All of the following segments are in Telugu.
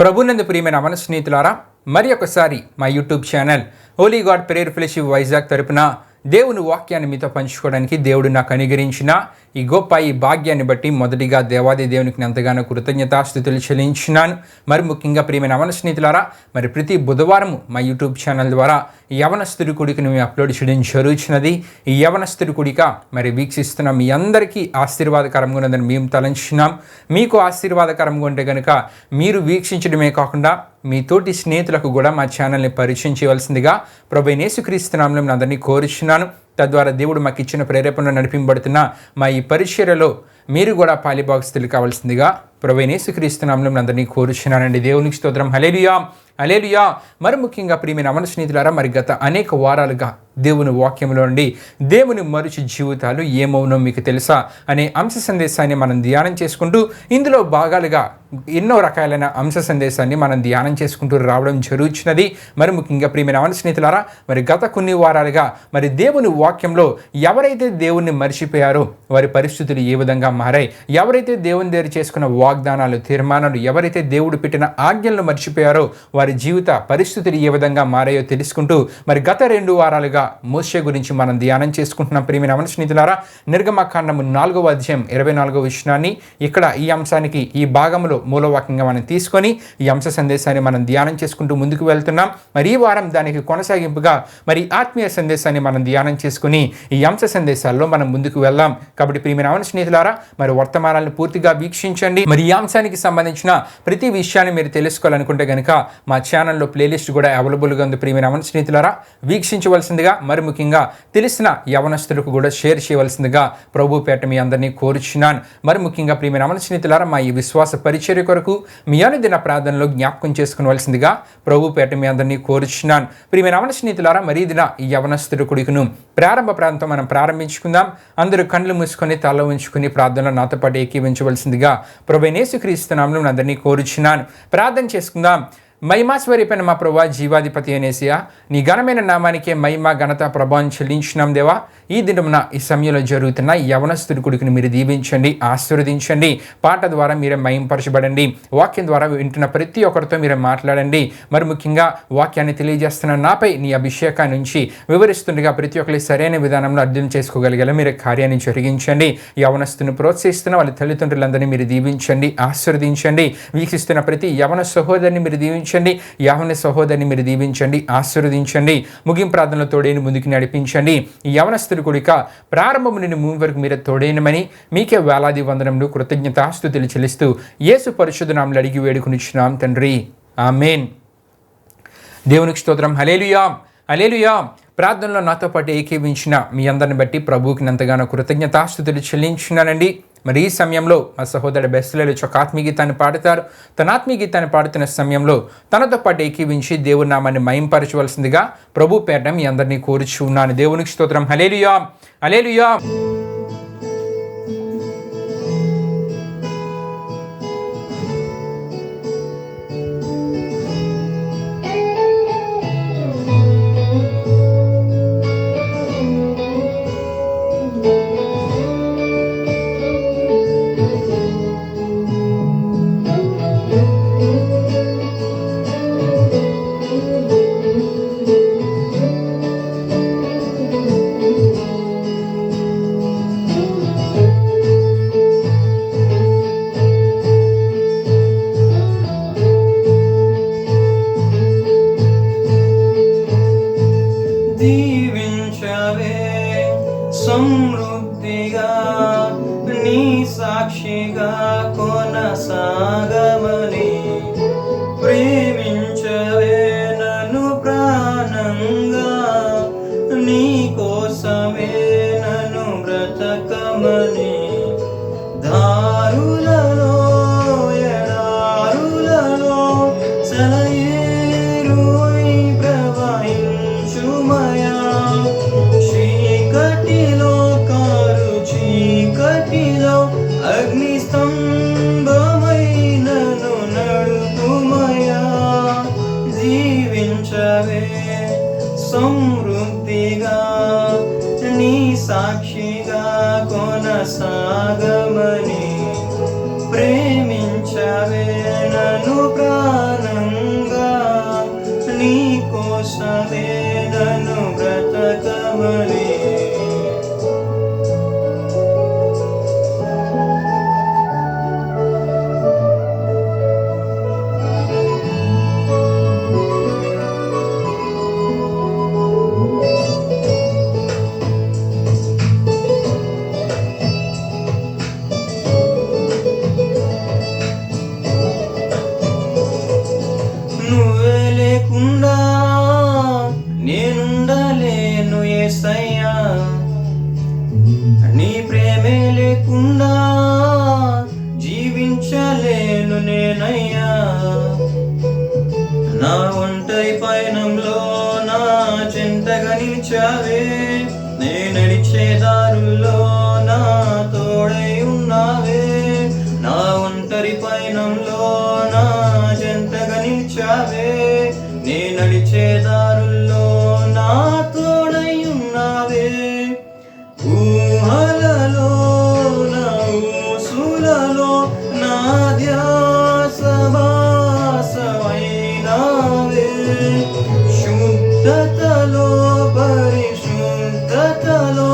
ప్రభునందు ప్రియమైన మన స్నేహితులారా, మరి ఒకసారి మా YouTube channel Holi God prayer fellowship Vizag తరపున దేవుని వాక్యాన్ని మీతో పంచుకోవడానికి దేవుడు నాకు అనుగ్రహించిన ఈ గొప్ప భాగ్యాన్ని బట్టి మొదటిగా దేవాది దేవునికి ఎంతగానో కృతజ్ఞతాస్తుతులు చెల్లించినాను. మరి ముఖ్యంగా ప్రియమైన యవన స్నేహితులారా, మరి ప్రతి బుధవారం మా యూట్యూబ్ ఛానల్ ద్వారా యవనస్తుడి కుడికను మేము అప్లోడ్ చేయడం జరుగుతున్నది. ఈ యవనస్తుడి కుడిక మరి వీక్షిస్తున్న మీ అందరికీ ఆశీర్వాదకరంగా ఉన్నదని మేము తలంచున్నాం. మీకు ఆశీర్వాదకరంగా ఉంటే కనుక మీరు వీక్షించడమే కాకుండా మీ తోటి స్నేహితులకు కూడా మా ఛానల్ని పరిచయం చేయవలసిందిగా ప్రభువైన యేసుక్రీస్తు నామములో అందరినీ కోరుచున్నాను. తద్వారా దేవుడు మాకు ఇచ్చిన ప్రేరేపణలో నడిపింపబడుతున్న మా ఈ పరిచర్యలో మీరు కూడా పాలిభాగస్తులు కావాల్సిందిగా ప్రభువైన యేసుక్రీస్తు నామములో అందరినీ కోరుచున్నానండి. దేవునికి స్తోత్రం. హల్లెలూయా, హల్లెలూయా. మరి ముఖ్యంగా ప్రియమైన యవన స్నేహితులారా, మరి గత అనేక వారాలుగా దేవుని వాక్యంలో నుండి దేవుని మరుచి జీవితాలు ఏమవునో మీకు తెలుసా అనే అంశ సందేశాన్ని మనం ధ్యానం చేసుకుంటూ ఇందులో భాగాలుగా ఎన్నో రకాలైన అంశ సందేశాన్ని మనం ధ్యానం చేసుకుంటూ రావడం జరుగుతున్నది. మరి ముఖ్యంగా ప్రియమైన యవన స్నేహితులారా, మరి గత కొన్ని వారాలుగా మరి దేవుని వాక్యంలో ఎవరైతే దేవుణ్ణి మర్చిపోయారో వారి పరిస్థితులు ఏ విధంగా మారాయి, ఎవరైతే దేవుని దగ్గర చేసుకున్న వాగ్దానాలు తీర్మానాలు, ఎవరైతే దేవుడు పెట్టిన ఆజ్ఞలను మర్చిపోయారో వారి జీవిత పరిస్థితులు ఏ విధంగా మారాయో తెలుసుకుంటూ మరి గత 2 వారాలుగా మోషే గురించి మనం ధ్యానం చేసుకుంటున్నాం. ప్రియమైన యవన స్నేహితులారా, నిర్గమకాండము 4వ అధ్యాయం 24వ వచనాన్ని ఇక్కడ ఈ అంశానికి ఈ భాగంలో మూలవాక్యంగా మనం తీసుకొని ఈ అంశ సందేశాన్ని మనం ధ్యానం చేసుకుంటూ ముందుకు వెళ్తున్నాం. మరి ఈ వారం దానికి కొనసాగింపుగా మరి ఆత్మీయ సందేశాన్ని మనం ధ్యానం చేసుకుని ఈ అంశ సందేశాల్లో మనం ముందుకు వెళ్దాం. కాబట్టి ప్రియమైన యవన స్నేహితులారా, మరి వర్తమానాలను పూర్తిగా వీక్షించండి. మరి ఈ అంశానికి సంబంధించిన ప్రతి విషయాన్ని మీరు తెలుసుకోవాలనుకుంటే కనుక మా ఛానల్లో ప్లేలిస్ట్ కూడా అవైలబుల్గా ఉంది. ప్రియమైన యవన స్నేహితులారా, వీక్షించవలసిందిగా మరి ముఖ్యంగా తెలిసిన యవనస్తులకు కూడా షేర్ చేయవలసిందిగా ప్రభు పేట మీ అందరినీ కోరుచున్నాను. మరి ముఖ్యంగా ప్రియమైన యవన స్నేహితులారా, మా ఈ విశ్వాస పరిచర్య కొరకు మీ అనుదిన ప్రార్థనలో జ్ఞాపకం చేసుకునవలసిందిగా ప్రభు పేట మీ అందరినీ కోరుచున్నాను. ప్రియమైన యవన స్నేహితులారా, మరి దిన ఈ యవనస్తుడి కుడికను ప్రారంభ ప్రాంతం మనం ప్రారంభించుకుందాం. అందరూ కళ్ళు మూసుకొని తల ఉంచుకుని ప్రార్థనలో నాతో పాటు ఏకీవించవలసిందిగా ప్రభువైన యేసుక్రీస్తు నామములో అందరినీ కోరుచున్నాను. ప్రార్థన చేసుకుందాం. మహిమాస్వరూపైన మా ప్రభువా, జీవాధిపతి అనేసియా, నీ ఘనమైన నామానికే మహిమ ఘనత ప్రభావం చెల్లించున్నాం దేవా. ఈ దినమున ఈ సమయంలో జరుగుతున్న యవనస్తుడి కొడుకుని మీరు దీవించండి, ఆశీర్వదించండి. పాట ద్వారా మీరే మహింపరచబడండి. వాక్యం ద్వారా వింటున్న ప్రతి ఒక్కరితో మీరే మాట్లాడండి. మరి ముఖ్యంగా వాక్యాన్ని తెలియజేస్తున్న నాపై నీ అభిషేకాన్ని నుంచి వివరిస్తుండగా ప్రతి ఒక్కరి సరైన విధానంలో అర్థం చేసుకోగలిగేలా మీరు కార్యాన్ని జరిగించండి. యవనస్తుని ప్రోత్సహిస్తున్న వాళ్ళ తల్లిదండ్రులందరినీ మీరు దీవించండి, ఆశీర్వదించండి. వీక్షిస్తున్న ప్రతి యవన సహోదరిని మీరు దీవించండి, యవన సహోదరిని మీరు దీవించండి, ఆశీర్వదించండి. ముగింపు ప్రార్థనలో తోడైన ముందుకు నడిపించండి. ఈ యవనస్తుడి కొడుక ప్రారంభము నుండి ముందు వరకు మీరు తోడైనమని మీకే వేలాది వందనములు కృతజ్ఞతాస్తుతులు చెల్లిస్తూ యేసు పరిశుద్ధ నామములో అడిగి వేడుకొనిచున్నాం తండ్రి, ఆమేన్. దేవునికి స్తోత్రం. హల్లెలూయా, హల్లెలూయా. ప్రార్థనలో నాతో పాటు ఏకీవించిన మీ అందరిని బట్టి ప్రభువుకి ఎంతగానో కృతజ్ఞతాస్తుతులు చెల్లించున్నానండి. మరి ఈ సమయంలో మా సహోదరుడు బెస్లేలు ఒక ఆత్మీయగీతాన్ని పాడుతారు. తన ఆత్మీయగీతాన్ని పాడుతున్న సమయంలో తనతో పాటు ఏకీవించి దేవుని నామాన్ని మహింపరచవలసిందిగా ప్రభు పేట మీ అందరినీ కోరుచు ఉన్నాను. దేవునికి స్తోత్రం. హల్లెలూయా, హల్లెలూయా. దీవించవే సమృద్ధిగా నీ సాక్షిగా కొనసాగమని, ప్రేమించవే నన్ను ప్రాణంగా, నీ కోసమే నన్ను బ్రతకమని, దారులలో ఎడారులలో సెలయేరువై ప్రవహించుమయా, చీకటిలో కారు చీకటిలో అగ్ని స్తంభమై నన్ను నడుపుమయా, జీవించవే సమృద్ధిగా నీ సాక్షిగా కొనసాగమని, ప్రేమించవే నన్ను ప్రాణ నువ్వే లేకుండా నేనుండలేను యేసయ్యా, నీ ప్రేమే లేకుండా జీవించలేను నేనయ్యా. నా ఒంటరి పయనంలో నా చెంతగా నిలిచావే, నే నడిచే దారుల్లో నా తోడై ఉన్నావే. నా ఒంటరి పయనంలో నా చెంతగా నిలిచావే, నే నడిచే దారుల్లో నా తోడై ఉన్నావే. ఊహలలో నా ఊసులలో నా ధ్యాస వాసమైనావే. శుద్ధతలో పరిశుద్ధతలో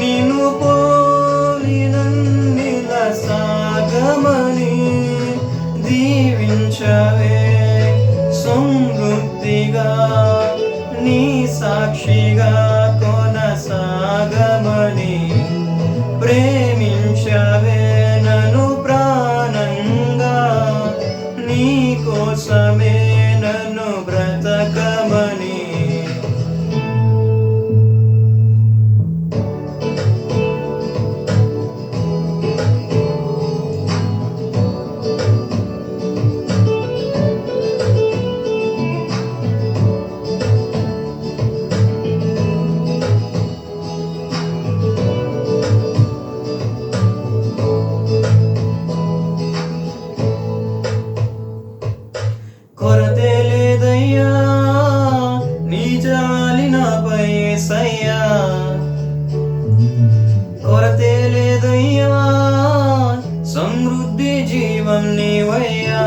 నిన్ను పోలి నన్నిల సాగమని దీవించవే. సమృద్ధిగా నీ సాక్షిగా కొనసాగమని ప్రేమించవే నన్ను ప్రాణంగా, నీ కోసమే నన్ను బ్రతకమని. కొరతే లేదయ్యా నీ జాలి నాపై యేసయ్యా, కొరతే లేదయ్యా సమృద్ధి జీవం నీవయ్యా.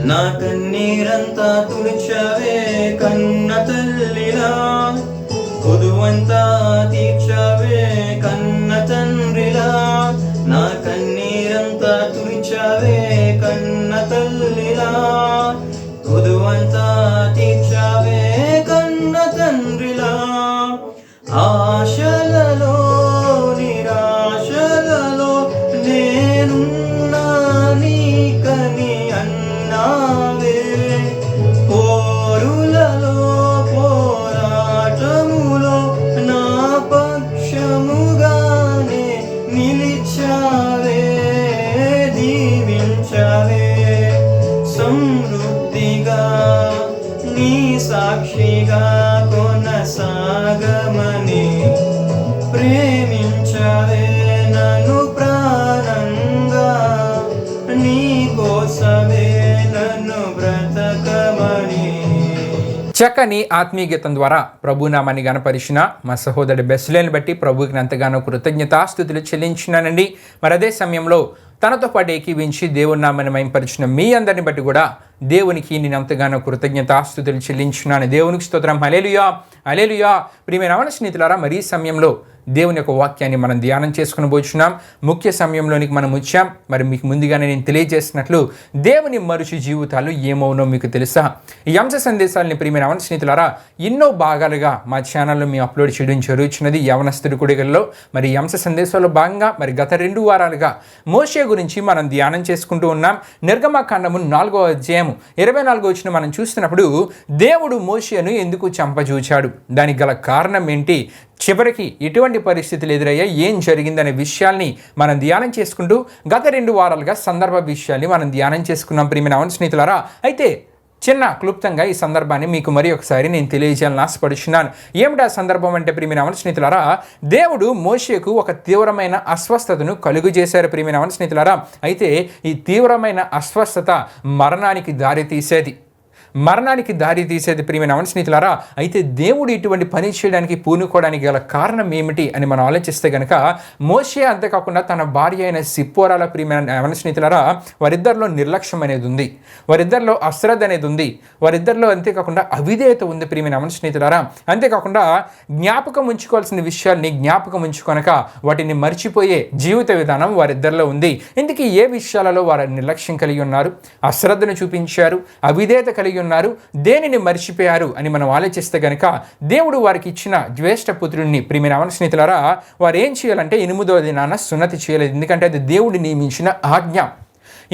నా కన్నీరంతా తుడిచవే కన్న తల్లిలా, కొదువంతా తీర్చవే కన్న తండ్రిలా. నా కన్నీరంతా తుడిచవే కన్న తల్లిలా, కొదువంతా తీర్చవే కన్న తండ్రిలా. ఆశలలో నిరాశలలో నేనున్నా నీకని అన్నావే. పోరులలో పోరాటములో నా పక్షముగానే నిలిచావే. దీవించవే సమృద్ధిగా నీ సాక్షిగా కొనసాగమని ప్రేమించవే నన్ను ప్రాణంగా, నీ కోసమే నన్ను బ్రతకమని. చక్కని ఆత్మీయ గీతం ద్వారా ప్రభునామాన్ని గణపరిచిన మా సహోదరుడి బెస్లేని బట్టి ప్రభుకి ఎంతగానో కృతజ్ఞతాస్తుతులు చెల్లించినానండి. మరి అదే సమయంలో తనతో పాటు ఏకీవించి దేవుని నామాన్ని మహింపరిచిన మీ అందరిని బట్టి కూడా దేవునికి నేను ఎంతగానో కృతజ్ఞతాస్తుతులు చెల్లించున్నాను. దేవునికి స్తోత్రం. హల్లెలూయా హల్లెలూయా. ప్రియమైన అవన స్నేహితులారా, మరి ఈ సమయంలో దేవుని యొక్క వాక్యాన్ని మనం ధ్యానం చేసుకుని పోచున్నాం. ముఖ్య సమయంలోనికి మనం వచ్చాం. మరి మీకు ముందుగానే నేను తెలియజేసినట్లు దేవుని మరుషు జీవితాలు ఏమవునో మీకు తెలుసా? ఈ అంశ సందేశాలని ప్రియమైన అవన స్నేహితులారా ఎన్నో భాగాలుగా మా ఛానల్లో మేము అప్లోడ్ చేయడం జరుగుతున్నది యవనస్తుడి కుడిగల్లో. మరి ఈ అంశ సందేశాల్లో భాగంగా మరి గత 2 వారాలుగా మోషే గురించి మనం ధ్యానం చేసుకుంటూ ఉన్నాం. నిర్గమకాండము 4వ అధ్యాయము 24వ వచనం మనం చూస్తున్నప్పుడు దేవుడు మోషేను ఎందుకు చంపజూచాడు, దానికి గల కారణం ఏంటి, చివరికి ఎటువంటి పరిస్థితులు ఎదురయ్యా, ఏం జరిగిందనే విషయాల్ని మనం ధ్యానం చేసుకుంటూ గత 2 వారాలుగా సందర్భ విషయాల్ని మనం ధ్యానం చేసుకున్నాం. ప్రియమైన అవన స్నేహితులారా, అయితే చిన్న క్లుప్తంగా ఈ సందర్భాన్ని మీకు మరి ఒకసారి నేను తెలియజేయాలని ఆశపడుచున్నాను. ఏమిటి ఆ సందర్భం అంటే ప్రియమైన అవన స్నేహితులారా, దేవుడు మోషేకు ఒక తీవ్రమైన అస్వస్థతను కలుగు చేశారు. ప్రియమైన అవన స్నేహితులారా, అయితే ఈ తీవ్రమైన అస్వస్థత మరణానికి దారి తీసేది ప్రియమైన అవన స్నేహితులారా. అయితే దేవుడు ఇటువంటి పని చేయడానికి పూనుకోవడానికి గల కారణం ఏమిటి అని మనం ఆలోచిస్తే కనుక, మోషే అంతేకాకుండా తన భార్య అయిన సిప్పోరాల ప్రియమైన అవన స్నేహితులారా వారిద్దరిలో నిర్లక్ష్యం అనేది ఉంది, వారిద్దరిలో అశ్రద్ధ అనేది ఉంది, వారిద్దరిలో అంతేకాకుండా అవిధేయత ఉంది ప్రియమైన అవన స్నేహితులారా. అంతేకాకుండా జ్ఞాపకం ఉంచుకోవాల్సిన విషయాల్ని జ్ఞాపకం ఉంచుకొనక వాటిని మర్చిపోయే జీవిత విధానం వారిద్దరిలో ఉంది. ఇందుకే ఏ విషయాలలో వారు నిర్లక్ష్యం కలిగి ఉన్నారు, అశ్రద్ధను చూపించారు, అవిధేయత కలిగి ఉన్నారు, దేనిని మర్చిపోయారు అని మనం ఆలోచిస్తే గనక, దేవుడు వారికి ఇచ్చిన జ్యేష్ఠ పుత్రుడిని ప్రియమైన అవన స్నేహితులారా వారు ఏం చేయాలంటే 8వ దినాన సున్నతి చేయలేదు. ఎందుకంటే అది దేవుడు నియమించిన ఆజ్ఞ.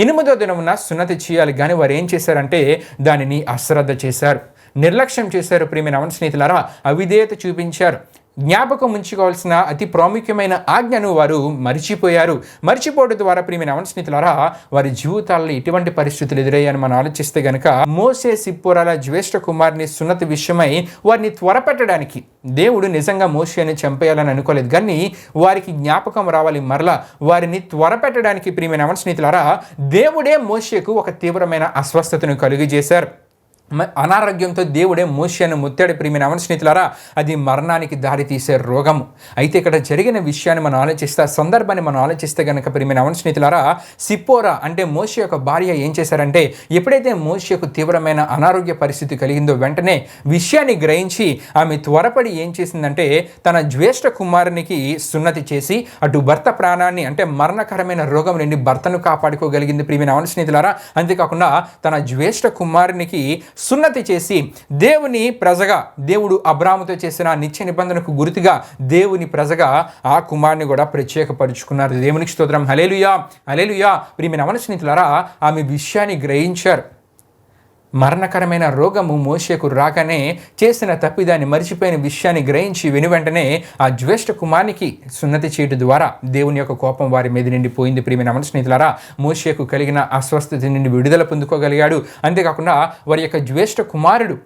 8వ దినమున సున్నతి చేయాలి, కానీ వారు ఏం చేశారంటే దానిని అశ్రద్ధ చేశారు, నిర్లక్ష్యం చేశారు. ప్రియమైన స్నేహితులారా, అవిధేయత చూపించారు. జ్ఞాపకం ఉంచుకోవాల్సిన అతి ప్రాముఖ్యమైన ఆజ్ఞను వారు మర్చిపోవడం ద్వారా ప్రియమైన స్నేహితులారా వారి జీవితాల్లో ఎటువంటి పరిస్థితులు ఎదురయ్యాయని మనం ఆలోచిస్తే గనక, మోసే సిప్పోరాల జ్యేష్ఠ కుమారుని సున్నతి విషయమై వారిని త్వరపెట్టడానికి దేవుడు నిజంగా మోషేని చంపేయాలని అనుకోలేదు, కానీ వారికి జ్ఞాపకం రావాలి, మరలా వారిని త్వరపెట్టడానికి ప్రియమైన స్నేహితులారా దేవుడే మోషేకు ఒక తీవ్రమైన అస్వస్థతను కలుగజేశారు. అనారోగ్యంతో దేవుడే మోషేను ముత్తాడు. ప్రియమైన స్నేహితులారా, అది మరణానికి దారి తీసే రోగము. అయితే ఇక్కడ జరిగిన విషయాన్ని మనం ఆలోచిస్తే, ఆ సందర్భాన్ని మనం ఆలోచిస్తే కనుక ప్రియమైన స్నేహితులారా, సిప్పోరా అంటే మోషే యొక్క భార్య ఏం చేశారంటే, ఎప్పుడైతే మోషేకు తీవ్రమైన అనారోగ్య పరిస్థితి కలిగిందో వెంటనే విషయాన్ని గ్రహించి ఆమె త్వరపడి ఏం చేసిందంటే తన జ్యేష్ఠ కుమారునికి సున్నతి చేసి అటు భర్త ప్రాణాన్ని అంటే మరణకరమైన రోగం నుండి భర్తను కాపాడుకోగలిగింది. ప్రియమైన స్నేహితులారా, అంతేకాకుండా తన జ్యేష్ఠ కుమారునికి సున్నతి చేసి దేవుని ప్రజగా, దేవుడు అబ్రాహాముతో చేసిన నిత్య నిబంధనకు గుర్తుగా దేవుని ప్రజగా ఆ కుమారుని కూడా ప్రత్యేకపరుచుకున్నారు. దేవునికి స్తోత్రం. హల్లెలూయా, హల్లెలూయా. ప్రియమైన స్నేహితులారా, ఆమె విషయాన్ని గ్రహించారు. మరణకరమైన రోగము మోషేకు రాగానే చేసిన తప్పిదాన్ని మరిచిపోయిన విషయాన్ని గ్రహించి వెనువెంటనే ఆ జ్యేష్ఠ కుమారునికి సున్నతి చేయడం ద్వారా దేవుని యొక్క కోపం వారి మీద నుండి పోయింది. ప్రియమైన స్నేహితులారా, మోషేకు కలిగిన అస్వస్థత నుండి విడుదల పొందుకోగలిగాడు. అంతేకాకుండా వారి యొక్క జ్యేష్ఠ కుమారుడు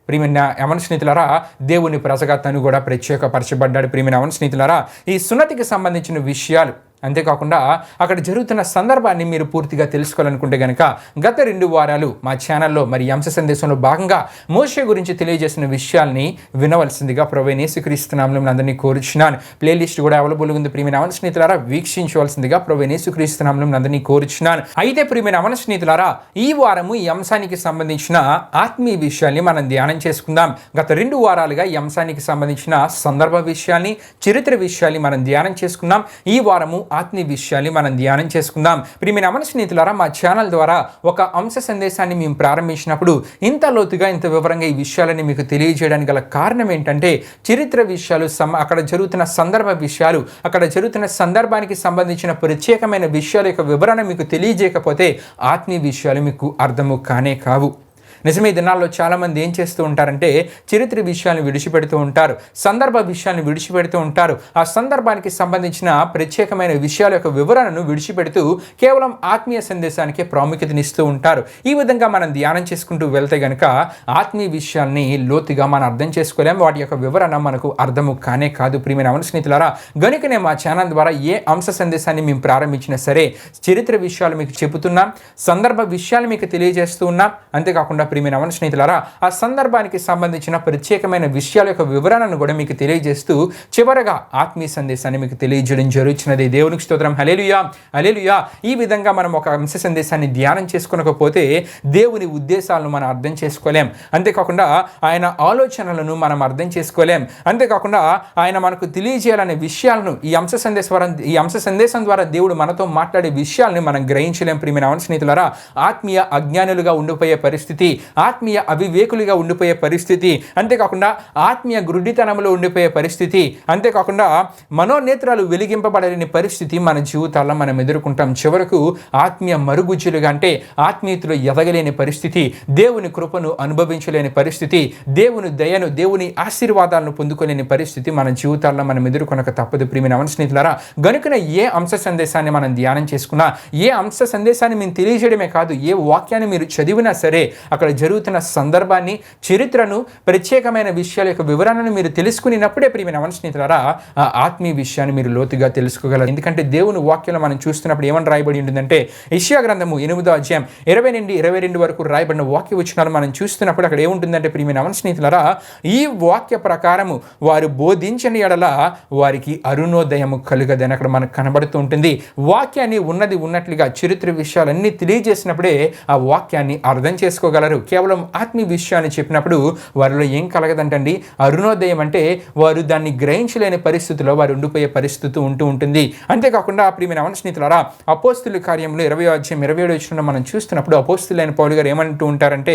ప్రియమైన స్నేహితులారా దేవుని ప్రజగా తను కూడా ప్రత్యేకపరచబడ్డాడు. ప్రియమైన స్నేహితులారా, ఈ సున్నతికి సంబంధించిన విషయాలు అంతేకాకుండా అక్కడ జరుగుతున్న సందర్భాన్ని మీరు పూర్తిగా తెలుసుకోవాలనుకుంటే కనుక గత 2 వారాలు మా ఛానల్లో మరి అంశ సందేశంలో భాగంగా మోషే గురించి తెలియజేసిన విషయాల్ని వినవలసిందిగా ప్రభువైన యేసుక్రీస్తు నామములో అందరినీ కోరుచున్నాను. ప్లేలిస్ట్ కూడా అవైలబుల్ ఉంది. ప్రియమైన స్నేహితులారా, వీక్షించవలసిందిగా ప్రభువైన యేసుక్రీస్తు నామములో అందరినీ కోరుచున్నాను. అయితే ప్రియమైన స్నేహితులారా, ఈ వారము ఈ అంశానికి సంబంధించిన ఆత్మీయ విషయాల్ని మనం ధ్యానం చేసుకుందాం. గత 2 వారాలుగా ఈ అంశానికి సంబంధించిన సందర్భ విషయాల్ని, చరిత్ర విషయాల్ని మనం ధ్యానం చేసుకున్నాం. ఈ వారము ఆత్మీయ విషయాన్ని మనం ధ్యానం చేసుకుందాం. ప్రియమైన స్నేహితులారా, మా ఛానల్ ద్వారా ఒక అంశ సందేశాన్ని మేము ప్రారంభించినప్పుడు ఇంత లోతుగా ఇంత వివరంగా ఈ విషయాలని మీకు తెలియజేయడానికి గల కారణం ఏంటంటే, చరిత్ర విషయాలు, అక్కడ జరుగుతున్న సందర్భ విషయాలు, అక్కడ జరుగుతున్న సందర్భానికి సంబంధించిన ప్రత్యేకమైన విషయాల యొక్క వివరణ మీకు తెలియజేయకపోతే ఆత్మీయ విషయాలు మీకు అర్థము కానే కావు. నిజమే, దినాల్లో చాలామంది ఏం చేస్తూ ఉంటారంటే చరిత్ర విషయాన్ని విడిచిపెడుతూ ఉంటారు, సందర్భ విషయాన్ని విడిచిపెడుతూ ఉంటారు. ఆ సందర్భానికి సంబంధించిన ప్రత్యేకమైన విషయాల యొక్క వివరణను విడిచిపెడుతూ కేవలం ఆత్మీయ సందేశానికే ప్రాముఖ్యతనిస్తూ ఉంటారు. ఈ విధంగా మనం ధ్యానం చేసుకుంటూ వెళ్తే గనక ఆత్మీయ విషయాల్ని లోతుగా మనం అర్థం చేసుకోలేం, వాటి యొక్క వివరణ మనకు అర్థము కానే కాదు. ప్రియమైన స్నేహితులారా, గనుకనే మా ఛానల్ ద్వారా ఏ అంశ సందేశాన్ని మేము ప్రారంభించినా సరే చరిత్ర విషయాలు మీకు చెబుతున్నాం, సందర్భ విషయాలు మీకు తెలియజేస్తూ ఉన్నాం. అంతేకాకుండా ప్రియమైన స్నేహితులారా, ఆ సందర్భానికి సంబంధించిన ప్రత్యేకమైన విషయాల యొక్క వివరణను కూడా మీకు తెలియజేస్తూ చివరగా ఆత్మీయ సందేశాన్ని మీకు తెలియజేయడం జరుగుతున్నది. దేవునికి స్తోత్రం. హల్లెలూయా, హల్లెలూయా. ఈ విధంగా మనం ఒక అంశ సందేశాన్ని ధ్యానం చేసుకోకపోతే దేవుని ఉద్దేశాలను మనం అర్థం చేసుకోలేం, అంతేకాకుండా ఆయన ఆలోచనలను మనం అర్థం చేసుకోలేం, అంతేకాకుండా ఆయన మనకు తెలియజేయాలనే విషయాలను ఈ అంశ సందేశం ద్వారా దేవుడు మనతో మాట్లాడే విషయాలను మనం గ్రహించలేం. ప్రియమైన స్నేహితులారా, ఆత్మీయ అజ్ఞానులుగా ఉండిపోయే పరిస్థితి, ఆత్మీయ అవివేకులుగా ఉండిపోయే పరిస్థితి, అంతేకాకుండా ఆత్మీయ గుడ్డితనంలో ఉండిపోయే పరిస్థితి, అంతేకాకుండా మనోనేత్రాలు వెలిగింపబడలేని పరిస్థితి మన జీవితాల్లో మనం ఎదుర్కొంటాం. చివరకు ఆత్మీయ మరుగుజ్జులుగా అంటే ఆత్మీయతలో ఎదగలేని పరిస్థితి, దేవుని కృపను అనుభవించలేని పరిస్థితి, దేవుని దయను, దేవుని ఆశీర్వాదాలను పొందుకోలేని పరిస్థితి మన జీవితాల్లో మనం ఎదుర్కొనక తప్పదు. ప్రియమైన స్నేహితులారా, గనుకనే ఏ అంశ సందేశాన్ని మనం ధ్యానం చేసుకున్నా, ఏ అంశ సందేశాన్ని మేము తెలియజేయడమే కాదు, ఏ వాక్యాన్ని మీరు చదివినా సరే అక్కడ జరుగుతున్న సందర్భాన్ని, చరిత్రను, ప్రత్యేకమైన విషయాల యొక్క వివరణను మీరు తెలుసుకున్నప్పుడే ప్రియమైన స్నేహితులారా ఆ ఆత్మీయ విషయాన్ని మీరు లోతుగా తెలుసుకోగలరు. ఎందుకంటే దేవుని వాక్యంలో మనం చూస్తున్నప్పుడు ఏమని రాయబడి ఉంటుందంటే, యెషయా గ్రంథము 8వ అధ్యాయం 20 నుండి 22 వరకు రాయబడిన వాక్య వచనాలు మనం చూస్తున్నప్పుడు అక్కడ ఏముంటుందంటే ప్రియమైన స్నేహితులారా, ఈ వాక్య ప్రకారము వారు బోధించని ఎడల వారికి అరుణోదయము కలుగదని అక్కడ మనకు కనబడుతూ ఉంటుంది. వాక్యాన్ని ఉన్నది ఉన్నట్లుగా చరిత్ర విషయాలన్నీ తెలియజేసినప్పుడే ఆ వాక్యాన్ని అర్థం చేసుకోగలరు. కేవలం ఆత్మీయ విషయాన్ని చెప్పినప్పుడు వారిలో ఏం కలగదంటండి, అరుణోదయం అంటే వారు దాన్ని గ్రహించలేని పరిస్థితిలో వారు ఉండిపోయే పరిస్థితి ఉంటుంది. అంతేకాకుండా ప్రియమైన స్నేహితులారా, అపోస్తుల కార్యంలో 20వ అధ్యాయం 27వ వచనంలో మనం చూస్తున్నప్పుడు అపోస్తులైన పౌలు గారు ఏమంటూ ఉంటారంటే,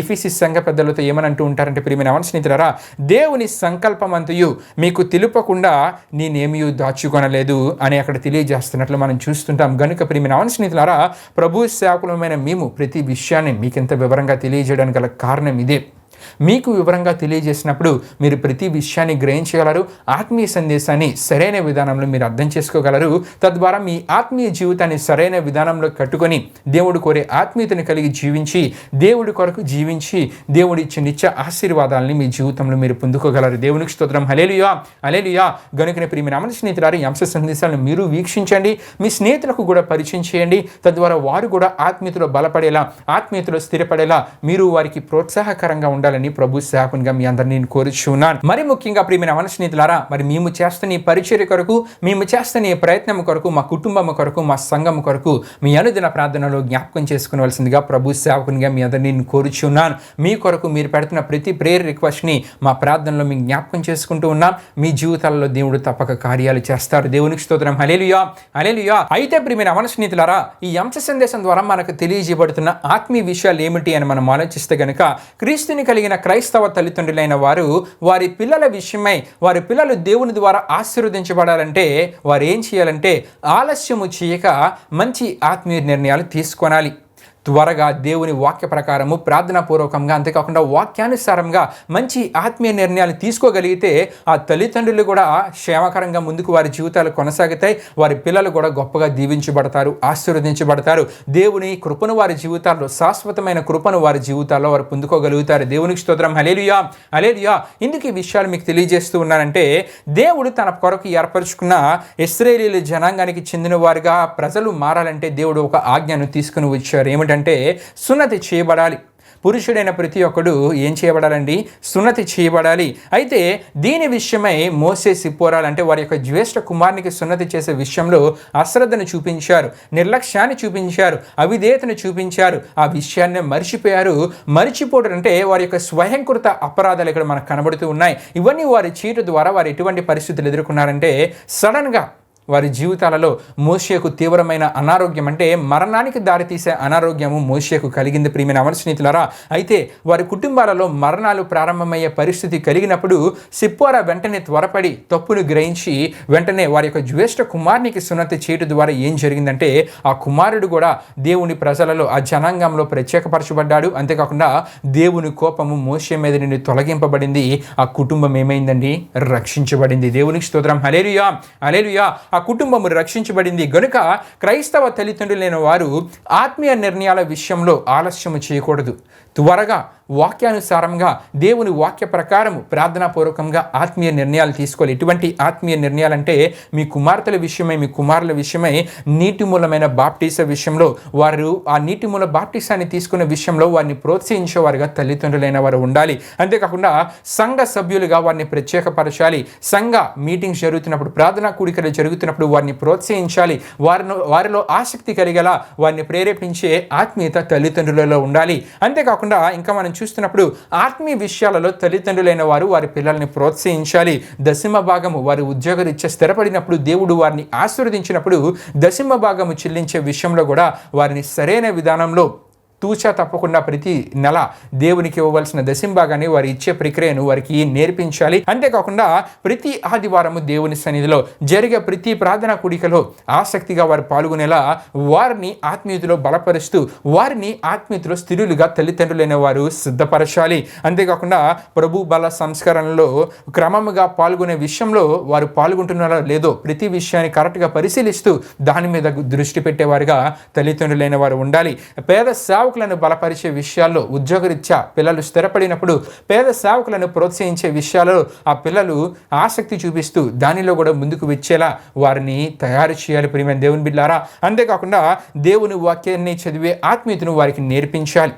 ఎఫెసీ సంఘ పెద్దలతో ఏమనంటూ ఉంటారంటే, ప్రియమైన స్నేహితులారా, దేవుని సంకల్పమంతయు మీకు తెలుపకుండా నేనేమీ దాచుకొనలేదు అని అక్కడ తెలియజేస్తున్నట్లు మనం చూస్తుంటాం. గనుక ప్రియమైన స్నేహితులారా, ప్రభు సేవకులమైన మేము ప్రతి విషయాన్ని మీకెంత వివరంగా తెలియజేయడానికి గల కారణం ఇదే. మీకు వివరంగా తెలియజేసినప్పుడు మీరు ప్రతి విషయాన్ని గ్రహించగలరు, ఆత్మీయ సందేశాన్ని సరైన విధానంలో మీరు అర్థం చేసుకోగలరు. తద్వారా మీ ఆత్మీయ జీవితాన్ని సరైన విధానంలో కట్టుకొని దేవుడు కోరే ఆత్మీయతను కలిగి జీవించి, దేవుడి కొరకు జీవించి, దేవుడి ఇచ్చే నిత్య ఆశీర్వాదాలని మీ జీవితంలో మీరు పొందుకోగలరు. దేవునికి స్తోత్రం. హల్లెలూయా, హల్లెలూయా. గనుకనే ప్రియమైన స్నేహితులారా, ఈ అంశ సందేశాలను మీరు వీక్షించండి, మీ స్నేహితులకు కూడా పరిచయం చేయండి. తద్వారా వారు కూడా ఆత్మీయతలో బలపడేలా, ఆత్మీయతలో స్థిరపడేలా మీరు వారికి ప్రోత్సాహకరంగా ఉండాలని ప్రభు సేవకునిగా మీ అందరినీ నేను కోరుచున్నాను. మరి ముఖ్యంగా ప్రియమైన స్నేహితులారా, మరి మేము చేస్తున్న ఈ పరిచర్య కొరకు, మేము చేస్తున్న ఈ ప్రయత్నం కొరకు, మా కుటుంబం కొరకు, మా సంఘం కొరకు మీ అనుదిన ప్రార్థనలో జ్ఞాపకం చేసుకోవాల్సిందిగా ప్రభు సేవకునిగా మీ అందరినీ నేను కోరుచున్నాను. మీ కొరకు మీరు పెడుతున్న ప్రతి ప్రేయర్ రిక్వెస్ట్ని మా ప్రార్థనలో మేము జ్ఞాపకం చేసుకుంటూ ఉన్నాం. మీ జీవితాల్లో దేవుడు తప్పక కార్యాలు చేస్తారు. దేవునికి స్తోత్రం. హల్లెలూయా, హల్లెలూయా. అయితే ప్రియమైన స్నేహితులారా, ఈ అంశ సందేశం ద్వారా మనకు తెలియజేయబడుతున్న ఆత్మీయ విషయాలు ఏమిటి అని మనం ఆలోచిస్తే గనుక, క్రీస్తుని కలిగిన క్రైస్తవ తల్లిదండ్రులైన వారు వారి పిల్లల విషయమై, వారి పిల్లలు దేవుని ద్వారా ఆశీర్వదించబడాలంటే వారు ఏం చేయాలంటే ఆలస్యము చేయక మంచి ఆత్మీయ నిర్ణయాలు తీసుకోవాలి. త్వరగా దేవుని వాక్య ప్రకారము ప్రార్థనాపూర్వకంగా, అంతేకాకుండా వాక్యానుసారంగా మంచి ఆత్మీయ నిర్ణయాలు తీసుకోగలిగితే ఆ తల్లిదండ్రులు కూడా క్షేమకరంగా ముందుకు వారి జీవితాలు కొనసాగుతాయి. వారి పిల్లలు కూడా గొప్పగా దీవించబడతారు, ఆశీర్వదించబడతారు. దేవుని కృపను వారి జీవితాల్లో, శాశ్వతమైన కృపను వారి జీవితాల్లో వారు పొందుకోగలుగుతారు. దేవునికి స్తోత్రం. హల్లెలూయా, హల్లెలూయా. ఎందుకు ఈ విషయాలు మీకు తెలియజేస్తూ ఉన్నానంటే, దేవుడు తన కొరకు ఏర్పరచుకున్న ఇశ్రాయేలీయుల జనాంగానికి చెందిన వారిగా ప్రజలు మారాలంటే దేవుడు ఒక ఆజ్ఞను తీసుకుని వచ్చారు. ఏమిటంటే సున్నతి చేయబడాలి. పురుషుడైన ప్రతి ఒక్కడు ఏం చేయబడాలండి? సున్నతి చేయబడాలి. అయితే దీని విషయమై మోసే, సిప్పోరాలు అంటే వారి యొక్క జ్యేష్ఠ కుమారునికి సున్నతి చేసే విషయంలో అశ్రద్ధను చూపించారు, నిర్లక్ష్యాన్ని చూపించారు, అవిధేయతను చూపించారు. ఆ విషయాన్ని మర్చిపోయారు. మర్చిపోవడం అంటే వారి యొక్క స్వయంకృత అపరాధాలు ఇక్కడ మనకు కనబడుతూ ఉన్నాయి. ఇవన్నీ వారి చీటు ద్వారా వారు ఎటువంటి పరిస్థితులు ఎదుర్కొన్నారంటే, సడన్గా వారి జీవితాలలో మోషేకు తీవ్రమైన అనారోగ్యం, అంటే మరణానికి దారితీసే అనారోగ్యము మోషేకు కలిగింది. ప్రియమైన స్నేహితులారా, అయితే వారి కుటుంబాలలో మరణాలు ప్రారంభమయ్యే పరిస్థితి కలిగినప్పుడు సిప్పోరా వెంటనే త్వరపడి తప్పును గ్రహించి వెంటనే వారి యొక్క జ్యేష్ఠ కుమారునికి సున్నతి చేయడం ద్వారా ఏం జరిగిందంటే, ఆ కుమారుడు కూడా దేవుని ప్రజలలో, ఆ జనాంగంలో ప్రత్యేకపరచబడ్డాడు. అంతేకాకుండా దేవుని కోపము మోషే మీద నుండి తొలగింపబడింది. ఆ కుటుంబం ఏమైందండి? రక్షించబడింది. దేవునికి స్తోత్రం. హల్లెలూయా, హల్లెలూయా. ఆ కుటుంబము రక్షించబడింది. గనుక క్రైస్తవ తల్లిదండ్రులైన వారు ఆత్మీయ నిర్ణయాల విషయంలో ఆలస్యము చేయకూడదు. త్వరగా వాక్యానుసారంగా, దేవుని వాక్య ప్రకారము ప్రార్థనాపూర్వకంగా ఆత్మీయ నిర్ణయాలు తీసుకోవాలి. ఎటువంటి ఆత్మీయ నిర్ణయాలంటే, మీ కుమార్తెల విషయమై, మీ కుమారుల విషయమై నీటిమూలమైన బాప్టిజ విషయంలో వారు ఆ నీటిమూల బాప్టిజాన్ని తీసుకునే విషయంలో వారిని ప్రోత్సహించేవారుగా తల్లిదండ్రులైన వారు ఉండాలి. అంతేకాకుండా సంఘ సభ్యులుగా వారిని ప్రత్యేకపరచాలి. సంఘ మీటింగ్స్ జరుగుతున్నప్పుడు, ప్రార్థనా కూడికలు జరుగుతున్నప్పుడు వారిని ప్రోత్సహించాలి. వారిలో ఆసక్తి కలిగేలా వారిని ప్రేరేపించే ఆత్మీయత తల్లిదండ్రులలో ఉండాలి. అంతేకాకుండా ఇంకా మనం చూస్తున్నప్పుడు ఆత్మీయ విషయాలలో తల్లిదండ్రులైన వారు వారి పిల్లల్ని ప్రోత్సహించాలి. దశమ భాగము వారి ఉద్యోగరీత్యా స్థిరపడినప్పుడు, దేవుడు వారిని ఆశీర్వదించినప్పుడు దశమ భాగము చెల్లించే విషయంలో కూడా వారిని సరైన విధానంలో తూచా తప్పకుండా ప్రతి నెల దేవునికి ఇవ్వవలసిన దశంభాగాన్ని వారి ఇచ్చే ప్రక్రియను వారికి నేర్పించాలి. అంతేకాకుండా ప్రతి ఆదివారము దేవుని సన్నిధిలో జరిగే ప్రతి ప్రార్థనా కూడికలో ఆసక్తిగా వారు పాల్గొనేలా వారిని ఆత్మీయతలో బలపరుస్తూ, వారిని ఆత్మీయతలో స్థిరులుగా తల్లిదండ్రులైన వారు సిద్ధపరచాలి. అంతేకాకుండా ప్రభు బల సంస్కరణలో క్రమముగా పాల్గొనే విషయంలో వారు పాల్గొంటున్నారో లేదో ప్రతి విషయాన్ని కరెక్ట్గా పరిశీలిస్తూ దాని మీద దృష్టి పెట్టేవారుగా తల్లిదండ్రులైన వారు ఉండాలి. పేద సేవకులను బలపరిచే విషయాల్లో, ఉద్యోగరీత్యా పిల్లలు స్థిరపడినప్పుడు పేద సేవకులను ప్రోత్సహించే విషయాల్లో ఆ పిల్లలు ఆసక్తి చూపిస్తూ దానిలో కూడా ముందుకు వచ్చేలా వారిని తయారు చేయాలి. ప్రియమైన దేవుని బిడ్డలారా, అంతేకాకుండా దేవుని వాక్యాన్ని చదివే ఆత్మీయతను వారికి నేర్పించాలి.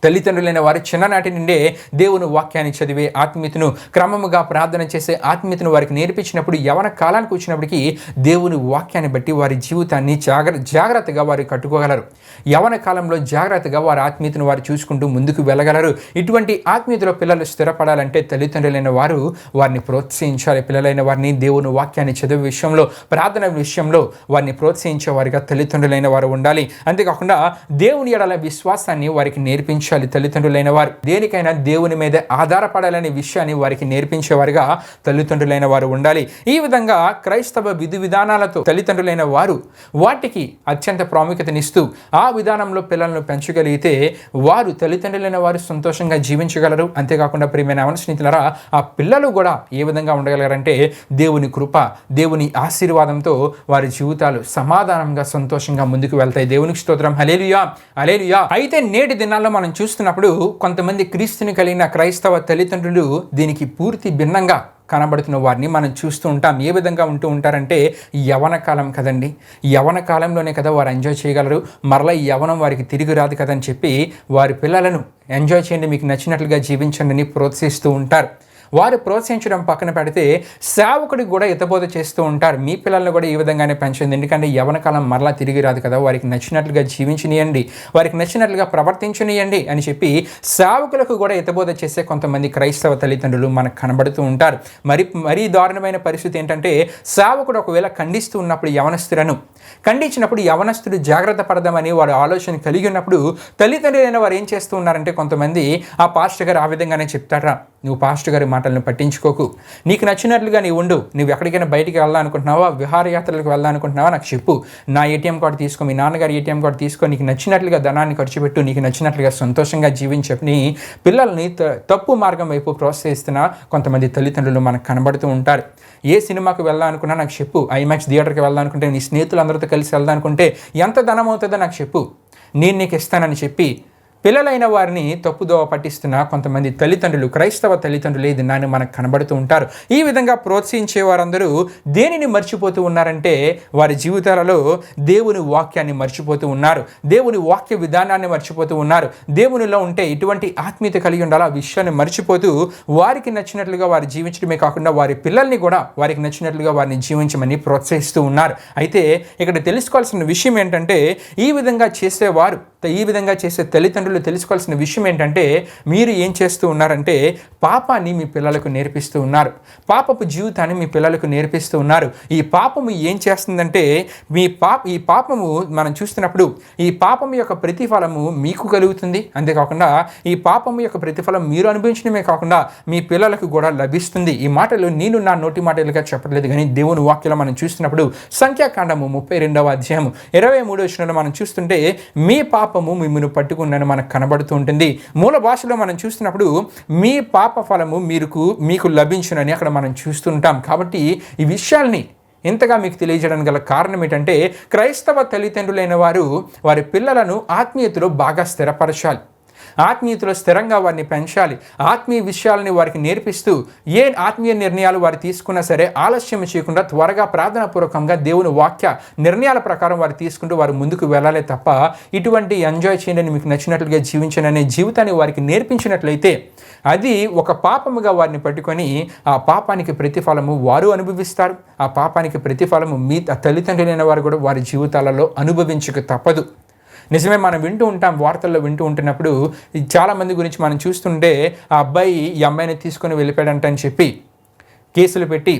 తల్లిదండ్రులైన వారు చిన్ననాటి నుండే దేవుని వాక్యాన్ని చదివే ఆత్మీయతను, క్రమముగా ప్రార్థన చేసే ఆత్మీయతను వారికి నేర్పించినప్పుడు యవన కాలానికి వచ్చినప్పటికీ దేవుని వాక్యాన్ని బట్టి వారి జీవితాన్ని జాగ్రత్తగా వారు కట్టుకోగలరు. యవన కాలంలో జాగ్రత్తగా వారి ఆత్మీయతను వారు చూసుకుంటూ ముందుకు వెళ్ళగలరు. ఇటువంటి ఆత్మీయతలో పిల్లలు స్థిరపడాలంటే తల్లిదండ్రులైన వారు వారిని ప్రోత్సహించాలి. పిల్లలైన వారిని దేవుని వాక్యాన్ని చదివే విషయంలో, ప్రార్థన విషయంలో వారిని ప్రోత్సహించేవారిగా తల్లిదండ్రులైన వారు ఉండాలి. అంతేకాకుండా దేవుని ఎడల విశ్వాసాన్ని వారికి నేర్పించాలి. తల్లిదండ్రులైన వారు దేనికైనా దేవుని మీద ఆధారపడాలనే విషయాన్ని వారికి నేర్పించేవారుగా తల్లిదండ్రులైన వారు ఉండాలి. ఈ విధంగా క్రైస్తవ విధి విధానాలతో తల్లిదండ్రులైన వారు వాటికి అత్యంత ప్రాముఖ్యతనిస్తూ ఆ విధానంలో పిల్లలను పెంచగలిగితే వారు తల్లిదండ్రులైన వారు సంతోషంగా జీవించగలరు. అంతేకాకుండా ప్రియమైన స్నేహితులారా, ఆ పిల్లలు కూడా ఏ విధంగా ఉండగలరంటే దేవుని కృప, దేవుని ఆశీర్వాదంతో వారి జీవితాలు సమాధానంగా, సంతోషంగా ముందుకు వెళ్తాయి. దేవునికి స్తోత్రం. హల్లెలూయా, హల్లెలూయా. అయితే నేటి దినాల్లో మనం చూస్తున్నప్పుడు కొంతమంది క్రీస్తుని కలిగిన క్రైస్తవ తల్లిదండ్రులు దీనికి పూర్తి భిన్నంగా కనబడుతున్న వారిని మనం చూస్తూ ఉంటాం. ఏ విధంగా ఉంటూ ఉంటారంటే, యవన కాలం కదండి, యవన కాలంలోనే కదా వారు ఎంజాయ్ చేయగలరు, మరలా ఈ యవనం వారికి తిరిగి రాదు కదని చెప్పి వారి పిల్లలను ఎంజాయ్ చేయండి, మీకు నచ్చినట్లుగా జీవించండి అని ప్రోత్సహిస్తూ ఉంటారు. వారు ప్రోత్సహించడం పక్కన పెడితే సేవకుడికి కూడా హితబోధ చేస్తూ ఉంటారు. మీ పిల్లలను కూడా ఈ విధంగానే పెంచండి, ఎందుకంటే యవన కాలం మరలా తిరిగి రాదు కదా, వారికి నచ్చినట్లుగా జీవించనియండి, వారికి నచ్చినట్లుగా ప్రవర్తించనియండి అని చెప్పి సేవకులకు కూడా హితబోధ చేసే కొంతమంది క్రైస్తవ తల్లిదండ్రులు మనకు కనబడుతూ ఉంటారు. మరీ దారుణమైన పరిస్థితి ఏంటంటే, సేవకుడు ఒకవేళ ఖండిస్తూ ఉన్నప్పుడు యవనస్తులను ఖండించినప్పుడు యవనస్తుడు జాగ్రత్త పడదామని వారు ఆలోచన కలిగి ఉన్నప్పుడు తల్లిదండ్రులైన వారు ఏం చేస్తూ ఉన్నారంటే, కొంతమంది ఆ పాస్టర్ గారు ఆ విధంగానే చెప్తారా, నువ్వు పాస్టర్ గారి మాటలను పట్టించుకోకు, నీకు నచ్చినట్లుగా నీవు ఉండు, నువ్వు ఎక్కడికైనా బయటికి వెళ్దామనుకుంటున్నావా, విహారయాత్రలకు వెళ్దామనుకుంటున్నావా, నాకు చెప్పు, నా ఏటీఎం కార్డు తీసుకో, మీ నాన్నగారి ఏటీఎం కార్డు తీసుకో, నీకు నచ్చినట్లుగా ధనాన్ని ఖర్చు పెట్టు, నీకు నచ్చినట్లుగా సంతోషంగా జీవించని పిల్లల్ని తప్పు మార్గం వైపు ప్రోత్సహిస్తున్న కొంతమంది తల్లిదండ్రులు మనకు కనబడుతూ ఉంటారు. ఏ సినిమాకి వెళ్దామనుకున్నా నాకు చెప్పు, ఐమాక్స్ థియేటర్కి వెళ్దామనుకుంటే, నీ స్నేహితులందరితో కలిసి వెళ్దామనుకుంటే ఎంత ధనం అవుతుందో నాకు చెప్పు, నేను నీకు ఇస్తానని చెప్పి పిల్లలైన వారిని తప్పుదోవ పట్టిస్తున్న కొంతమంది తల్లిదండ్రులు, క్రైస్తవ తల్లిదండ్రులు ఈ దినాన్ని మనకు కనబడుతూ ఉంటారు. ఈ విధంగా ప్రోత్సహించే వారందరూ దేనిని మర్చిపోతూ ఉన్నారంటే, వారి జీవితాలలో దేవుని వాక్యాన్ని మర్చిపోతూ ఉన్నారు, దేవుని వాక్య విధానాన్ని మర్చిపోతూ ఉన్నారు. దేవునిలో ఉంటే ఇటువంటి ఆత్మీయత కలిగి ఉండాలి, ఆ విషయాన్ని మర్చిపోతూ వారికి నచ్చినట్లుగా వారు జీవించడమే కాకుండా వారి పిల్లల్ని కూడా వారికి నచ్చినట్లుగా వారిని జీవించమని ప్రోత్సహిస్తూ ఉన్నారు. అయితే ఇక్కడ తెలుసుకోవాల్సిన విషయం ఏంటంటే, ఈ విధంగా చేసే తల్లిదండ్రులు తెలుసుకోవాల్సిన విషయం ఏంటంటే, మీరు ఏం చేస్తూ ఉన్నారంటే పాపాన్ని మీ పిల్లలకు నేర్పిస్తూ ఉన్నారు, పాపపు జీవితాన్ని మీ పిల్లలకు నేర్పిస్తూ ఉన్నారు. ఈ పాపము ఏం చేస్తుందంటే, ఈ పాపము మనం చూస్తున్నప్పుడు ఈ పాపము యొక్క ప్రతిఫలము మీకు కలుగుతుంది. అంతేకాకుండా ఈ పాపము యొక్క ప్రతిఫలం మీరు అనుభవించడమే కాకుండా మీ పిల్లలకు కూడా లభిస్తుంది. ఈ మాటలు నేను నా నోటి మాటలుగా చెప్పట్లేదు, కానీ దేవుని వాక్యంలో మనం చూస్తున్నప్పుడు సంఖ్యాకాండము 32వ అధ్యాయము 23వ వచనంలో మనం చూస్తుంటే, మీ పాపము మిమ్మల్ని పట్టుకున్నని మనకు కనబడుతూ ఉంటుంది. మూల భాషలో మనం చూస్తున్నప్పుడు మీ పాప ఫలము మీకు లభించునని అక్కడ మనం చూస్తుంటాం. కాబట్టి ఈ విషయాల్ని ఇంతగా మీకు తెలియజేయడానికి గల కారణం ఏంటంటే, క్రైస్తవ తల్లిదండ్రులైన వారు వారి పిల్లలను ఆత్మీయతలో బాగా స్థిరపరచాలి, ఆత్మీయతలో స్థిరంగా వారిని పెంచాలి, ఆత్మీయ విషయాలని వారికి నేర్పిస్తూ ఏ ఆత్మీయ నిర్ణయాలు వారు తీసుకున్నా సరే ఆలస్యం చేయకుండా త్వరగా ప్రార్థనాపూర్వకంగా దేవుని వాక్య నిర్ణయాల ప్రకారం వారు తీసుకుంటూ వారు ముందుకు వెళ్ళాలి తప్ప, ఇటువంటి ఎంజాయ్ చేయండి, మీకు నచ్చినట్లుగా జీవించండి అనే జీవితాన్ని వారికి నేర్పించినట్లయితే అది ఒక పాపముగా వారిని పట్టుకొని ఆ పాపానికి ప్రతిఫలము వారు అనుభవిస్తారు. ఆ పాపానికి ప్రతిఫలము మీ తల్లిదండ్రులైన వారు కూడా వారి జీవితాలలో అనుభవించక తప్పదు. నిజమే, మనం వార్తల్లో వింటూ ఉంటున్నప్పుడు చాలామంది గురించి మనం చూస్తుంటే, ఆ అబ్బాయి ఈ అమ్మాయిని తీసుకొని వెళ్ళిపోయాడంటని చెప్పి కేసులు పెట్టి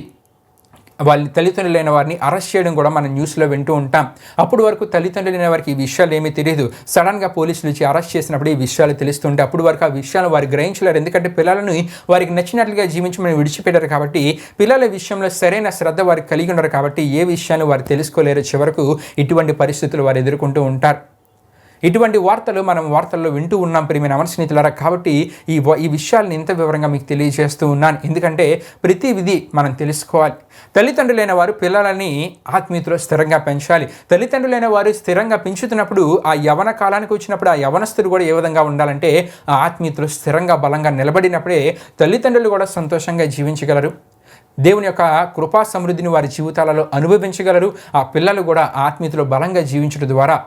వాళ్ళ తల్లిదండ్రులైన వారిని అరెస్ట్ చేయడం కూడా మనం న్యూస్లో వింటూ ఉంటాం. అప్పుడు వరకు తల్లిదండ్రులైన వారికి ఈ విషయాలు ఏమీ తెలియదు. సడన్గా పోలీసులు వచ్చి అరెస్ట్ చేసినప్పుడు ఈ విషయాలు తెలుస్తుంటే అప్పుడు వరకు ఆ విషయాలు వారు గ్రహించలేరు. ఎందుకంటే పిల్లలను వారికి నచ్చినట్లుగా జీవించమని విడిచిపెట్టారు కాబట్టి, పిల్లల విషయంలో సరైన శ్రద్ధ వారికి కలిగి ఉన్నారు కాబట్టి ఏ విషయాన్ని వారు తెలుసుకోలేరు. చివరకు ఇటువంటి పరిస్థితులు వారు ఎదుర్కొంటూ ఉంటారు. ఇటువంటి వార్తల్లో వింటూ ఉన్నాం ప్రియమైన స్నేహితులారా. కాబట్టి ఈ విషయాలను ఇంత వివరంగా మీకు తెలియజేస్తూ ఉన్నాను, ఎందుకంటే ప్రతి విధి మనం తెలుసుకోవాలి. తల్లిదండ్రులైన వారు పిల్లలని ఆత్మీయతలో స్థిరంగా పెంచాలి. తల్లిదండ్రులైన వారు స్థిరంగా పెంచుతున్నప్పుడు ఆ యవన కాలానికి వచ్చినప్పుడు ఆ యవనస్తుడు కూడా ఏ విధంగా ఉండాలంటే, ఆ ఆత్మీయతలో స్థిరంగా బలంగా నిలబడినప్పుడే తల్లిదండ్రులు కూడా సంతోషంగా జీవించగలరు, దేవుని యొక్క కృపా సమృద్ధిని వారి జీవితాలలో అనుభవించగలరు. ఆ పిల్లలు కూడా ఆత్మీయతలో బలంగా జీవించడం ద్వారా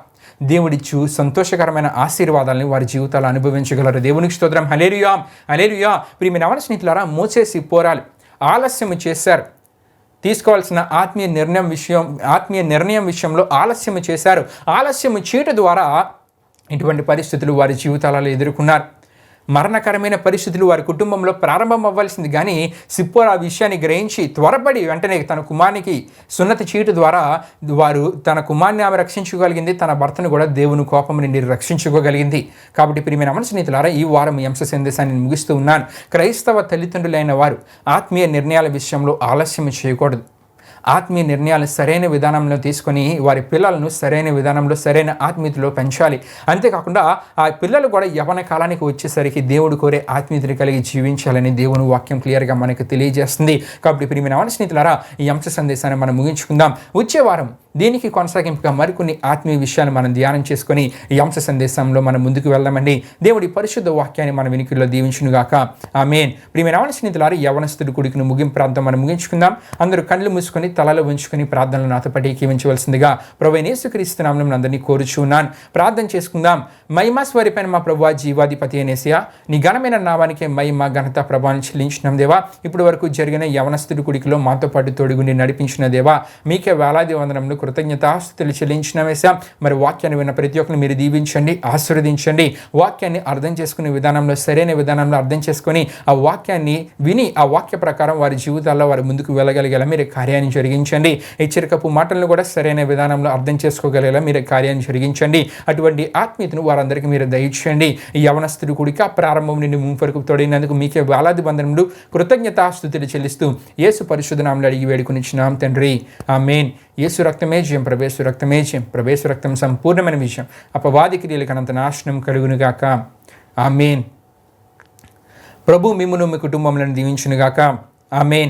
దేవుడిచ్చు సంతోషకరమైన ఆశీర్వాదాలను వారి జీవితాలు అనుభవించగలరు. దేవునికి స్తోత్రం. హల్లెలూయా, హల్లెలూయా. ప్రియమైన స్నేహితులారా, మోసేసి పోరాలు ఆలస్యం చేశారు. తీసుకోవాల్సిన ఆత్మీయ నిర్ణయం విషయంలో ఆలస్యం చేశారు. ఆలస్యం చేయటం ద్వారా ఇటువంటి పరిస్థితులు వారి జీవితాలలో ఎదుర్కొన్నారు. మరణకరమైన పరిస్థితులు వారి కుటుంబంలో ప్రారంభం అవ్వాల్సింది, కానీ సిప్పోరా ఆ విషయాన్ని గ్రహించి త్వరపడి వెంటనే తన కుమారునికి సున్నతి చేయటం ద్వారా వారు తన కుమారుని ఆమె రక్షించుకోగలిగింది, తన భర్తను కూడా దేవుని కోపం నుండి రక్షించుకోగలిగింది. కాబట్టి ప్రియమైన స్నేహితులారా, ఈ వారం ఈ అంశ సందేశాన్ని ముగిస్తూ ఉన్నాను. క్రైస్తవ తల్లిదండ్రులైన వారు ఆత్మీయ నిర్ణయాల విషయంలో ఆలస్యం చేయకూడదు. ఆత్మీయ నిర్ణయాలు సరైన విధానంలో తీసుకొని వారి పిల్లలను సరైన విధానంలో సరైన ఆత్మీయతలో పెంచాలి. అంతేకాకుండా ఆ పిల్లలు కూడా యవ్వన కాలానికి వచ్చేసరికి దేవుడు కోరే ఆత్మీయతను కలిగి జీవించాలని దేవుని వాక్యం క్లియర్గా మనకు తెలియజేస్తుంది. కాబట్టి ప్రియమైన స్నేహితులారా, ఈ అంశ సందేశాన్ని మనం ముగించుకుందాం. వచ్చే వారం దీనికి కొనసాగింపుగా మరికొన్ని ఆత్మీయ విషయాలు మనం ధ్యానం చేసుకొని ఈ అంశ సందేశంలో మనం ముందుకు వెళ్దామండి. దేవుడి పరిశుద్ధ వాక్యాన్ని మన వినికిడిలో దీవించునుగాక. ఆమేన్. ప్రియమైన స్నేహితులారా, యవనస్తుడి కొడుకును ముగింపు ప్రాంతం మనం ముగించుకుందాం. అందరూ కళ్ళు మూసుకొని తలలో ఉంచుకొని ప్రార్థనలు నాతో పాటు ఏకీవించవలసిందిగా ప్రభువైన యేసుక్రీస్తు నామమున అందరినీ కోరుచున్నాను. ప్రార్థన చేసుకుందాం. మహిమ స్వరూపైన మా ప్రభువా, జీవాధిపతి అయిన యేసయ్యా, నీ ఘనమైన నామానికే మహిమ ఘనత ప్రభావం చెల్లించినాం దేవా. ఇప్పటి వరకు జరిగిన యవనస్తుడి కొడుకులో మాతో పాటు తోడుగుండి నడిపించిన దేవా, మీకే వేలాది వందనములు కృతజ్ఞతాస్తుతులు చెల్లించిన వేసా. మరి వాక్యాన్ని విన్న ప్రతి ఒక్కరిని మీరు దీవించండి, ఆశీర్వదించండి. వాక్యాన్ని అర్థం చేసుకునే విధానంలో సరైన విధానంలో అర్థం చేసుకొని ఆ వాక్యాన్ని విని ఆ వాక్య ప్రకారం వారి జీవితాల్లో వారు ముందుకు వెళ్ళగలిగేలా మీరు కార్యాన్ని జరిగించండి. హెచ్చరికపు మాటలను కూడా సరైన విధానంలో అర్థం చేసుకోగలిగేలా మీరు కార్యాన్ని జరిగించండి. అటువంటి ఆత్మీయతను వారందరికీ మీరు దయచేయండి. ఈ యవనస్తుడు కూడిక ప్రారంభం నుండి ముందు వరకు తోడైనందుకు మీకే వేలాది వందనములు కృతజ్ఞతాస్తుతులు చెల్లిస్తూ యేసు పరిశుద్ధ నామములో అడిగి వేడుకొనిచున్నాం తండ్రి. ఆమేన్. యేసు రక్తమే జయం, ప్రభేసు రక్తమే జయం, ప్రభేసు రక్తం సంపూర్ణమైన విజయం. అపవాది క్రియలకు అనంత నాశనం కలుగునుగాక. ఆమేన్. ప్రభు మిమ్మును మీ కుటుంబములను దీవించునుగాక. ఆమేన్.